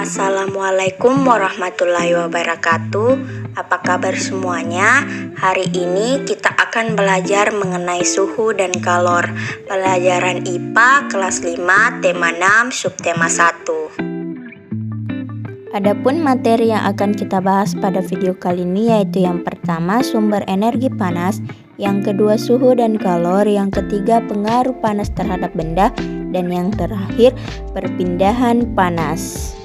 Assalamualaikum warahmatullahi wabarakatuh. Apa kabar semuanya? Hari ini kita akan belajar mengenai suhu dan kalor. Pelajaran IPA kelas 5 tema 6 subtema 1. Adapun materi yang akan kita bahas pada video kali ini yaitu yang pertama sumber energi panas, yang kedua suhu dan kalor, yang ketiga pengaruh panas terhadap benda, dan yang terakhir perpindahan panas.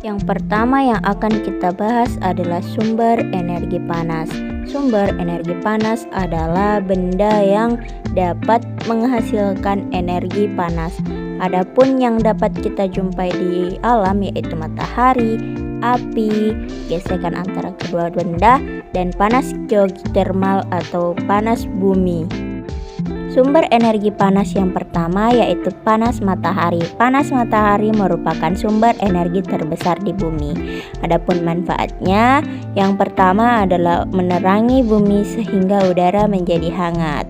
Yang pertama yang akan kita bahas adalah sumber energi panas. Sumber energi panas adalah benda yang dapat menghasilkan energi panas. Adapun yang dapat kita jumpai di alam yaitu matahari, api, gesekan antara kedua benda, dan panas geotermal atau panas bumi. Sumber energi panas yang pertama yaitu panas matahari. Panas matahari merupakan sumber energi terbesar di bumi. Adapun manfaatnya, yang pertama adalah menerangi bumi sehingga udara menjadi hangat.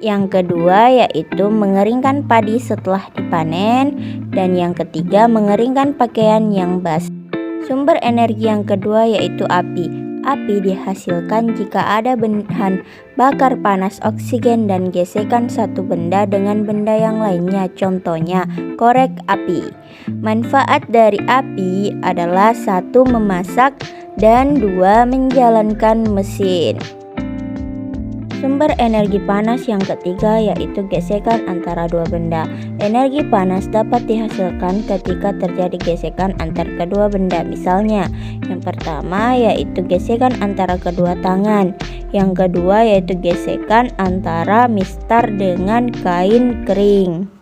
Yang kedua yaitu mengeringkan padi setelah dipanen, dan yang ketiga mengeringkan pakaian yang basah. Sumber energi yang kedua yaitu api. Api dihasilkan jika ada bahan bakar panas oksigen dan gesekan satu benda dengan benda yang lainnya, contohnya korek api. Manfaat dari api adalah 1. Memasak, dan 2. Menjalankan mesin. Sumber energi panas yang ketiga yaitu gesekan antara dua benda. Energi panas dapat dihasilkan ketika terjadi gesekan antar kedua benda. Misalnya, yang pertama yaitu gesekan antara kedua tangan. Yang kedua yaitu gesekan antara mistar dengan kain kering.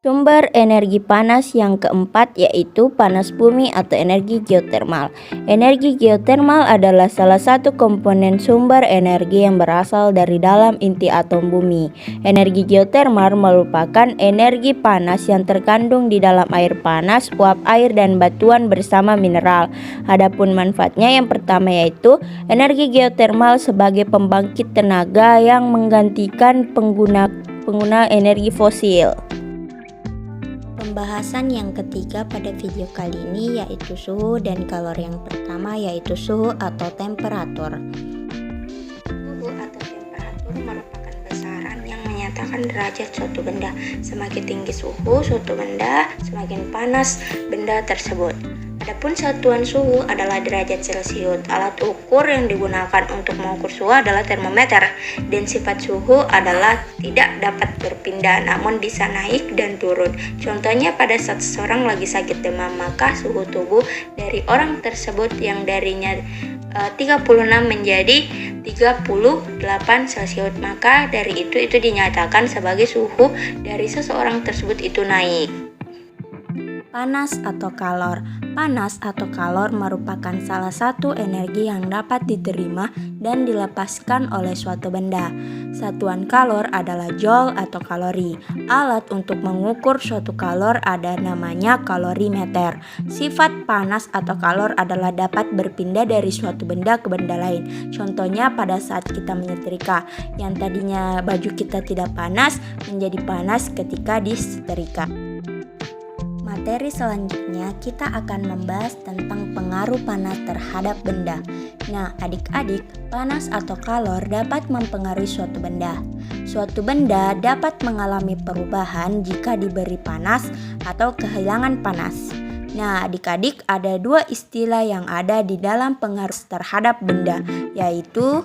Sumber energi panas yang keempat yaitu panas bumi atau energi geotermal. Energi geotermal adalah salah satu komponen sumber energi yang berasal dari dalam inti atom bumi. Energi geotermal merupakan energi panas yang terkandung di dalam air panas, uap air, dan batuan bersama mineral. Adapun manfaatnya yang pertama yaitu energi geotermal sebagai pembangkit tenaga yang menggantikan pengguna energi fosil. Pembahasan yang ketiga pada video kali ini yaitu suhu dan kalor. Yang pertama yaitu suhu atau temperatur. Suhu atau temperatur merupakan besaran yang menyatakan derajat suatu benda. Semakin tinggi suhu suatu benda, semakin panas benda tersebut. Adapun satuan suhu adalah derajat Celcius. Alat ukur yang digunakan untuk mengukur suhu adalah termometer, dan sifat suhu adalah tidak dapat berpindah namun bisa naik dan turun. Contohnya pada saat seseorang lagi sakit demam, maka suhu tubuh dari orang tersebut yang darinya 36 menjadi 38 Celcius, maka dari itu dinyatakan sebagai suhu dari seseorang tersebut itu naik. Panas atau kalor. Panas atau kalor merupakan salah satu energi yang dapat diterima dan dilepaskan oleh suatu benda. Satuan kalor adalah joule atau kalori. Alat untuk mengukur suatu kalor ada namanya kalorimeter. Sifat panas atau kalor adalah dapat berpindah dari suatu benda ke benda lain. Contohnya pada saat kita menyetrika, yang tadinya baju kita tidak panas menjadi panas ketika disetrika. Materi selanjutnya kita akan membahas tentang pengaruh panas terhadap benda. Nah, adik-adik, panas atau kalor dapat mempengaruhi suatu benda. Suatu benda dapat mengalami perubahan jika diberi panas atau kehilangan panas. Nah, adik-adik, ada dua istilah yang ada di dalam pengaruh terhadap benda, yaitu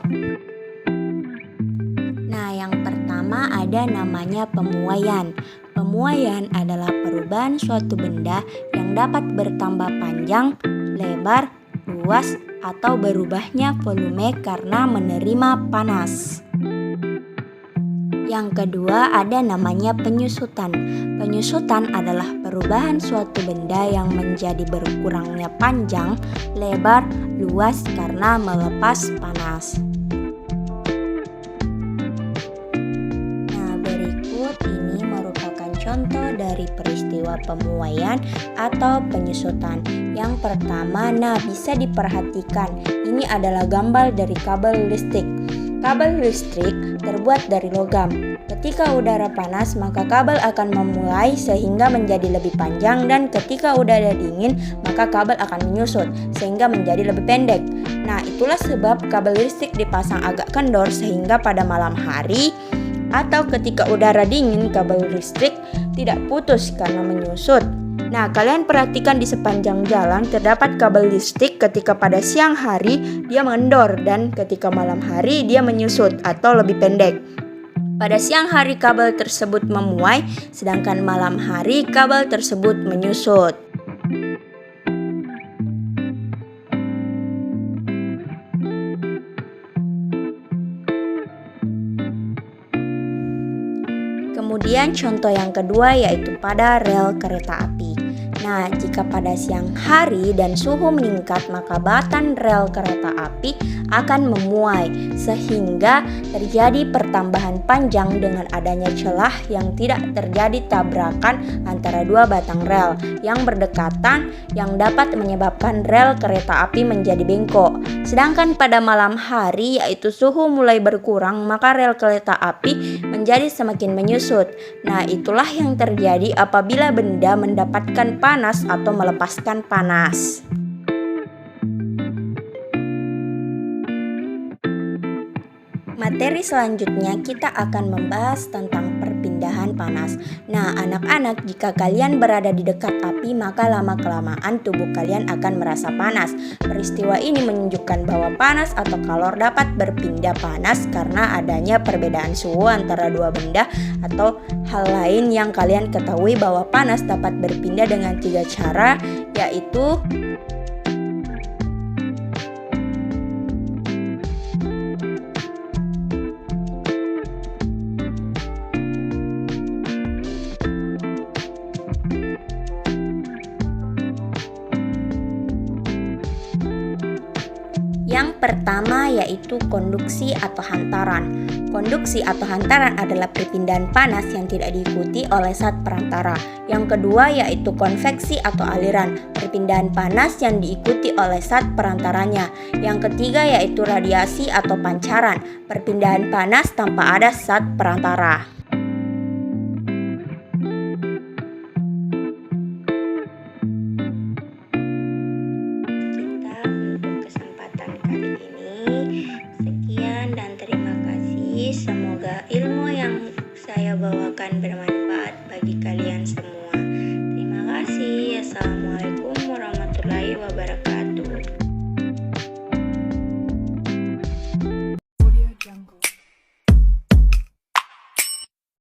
yang pertama ada namanya pemuaian. Pemuaian adalah perubahan suatu benda yang dapat bertambah panjang, lebar, luas, atau berubahnya volume karena menerima panas. Yang kedua ada namanya penyusutan. Penyusutan adalah perubahan suatu benda yang menjadi berkurangnya panjang, lebar, luas karena melepas panas. Contoh dari peristiwa pemuaian atau penyusutan. Yang pertama, bisa diperhatikan. Ini adalah gambar dari kabel listrik. Kabel listrik terbuat dari logam. Ketika udara panas, maka kabel akan memulai sehingga menjadi lebih panjang, dan ketika udara dingin, maka kabel akan menyusut sehingga menjadi lebih pendek. Nah, itulah sebab kabel listrik dipasang agak kendor sehingga pada malam hari atau ketika udara dingin, kabel listrik tidak putus karena menyusut. Nah, kalian perhatikan di sepanjang jalan terdapat kabel listrik. Ketika pada siang hari dia mengendor, dan ketika malam hari dia menyusut atau lebih pendek. Pada siang hari kabel tersebut memuai, sedangkan malam hari kabel tersebut menyusut. Kemudian contoh yang kedua yaitu pada rel kereta api. Nah, jika pada siang hari dan suhu meningkat, maka batang rel kereta api akan memuai sehingga terjadi pertambahan panjang dengan adanya celah yang tidak terjadi tabrakan antara dua batang rel yang berdekatan yang dapat menyebabkan rel kereta api menjadi bengkok. Sedangkan pada malam hari yaitu suhu mulai berkurang, maka rel kereta api menjadi semakin menyusut. Nah, itulah yang terjadi apabila benda mendapatkan panas atau melepaskan panas. Materi selanjutnya kita akan membahas tentang perpindahan panas. Nah, anak-anak, jika kalian berada di dekat api, maka lama-kelamaan tubuh kalian akan merasa panas. Peristiwa ini menunjukkan bahwa panas atau kalor dapat berpindah panas karena adanya perbedaan suhu antara dua benda atau hal lain. Yang kalian ketahui bahwa panas dapat berpindah dengan 3 cara, yaitu yang pertama yaitu konduksi atau hantaran. Konduksi atau hantaran adalah perpindahan panas yang tidak diikuti oleh zat perantara. Yang kedua yaitu konveksi atau aliran, perpindahan panas yang diikuti oleh zat perantaranya. Yang ketiga yaitu radiasi atau pancaran, perpindahan panas tanpa ada zat perantara. Sekian dan terima kasih. Semoga ilmu yang saya bawakan bermanfaat bagi kalian semua. Terima kasih. Assalamualaikum warahmatullahi wabarakatuh.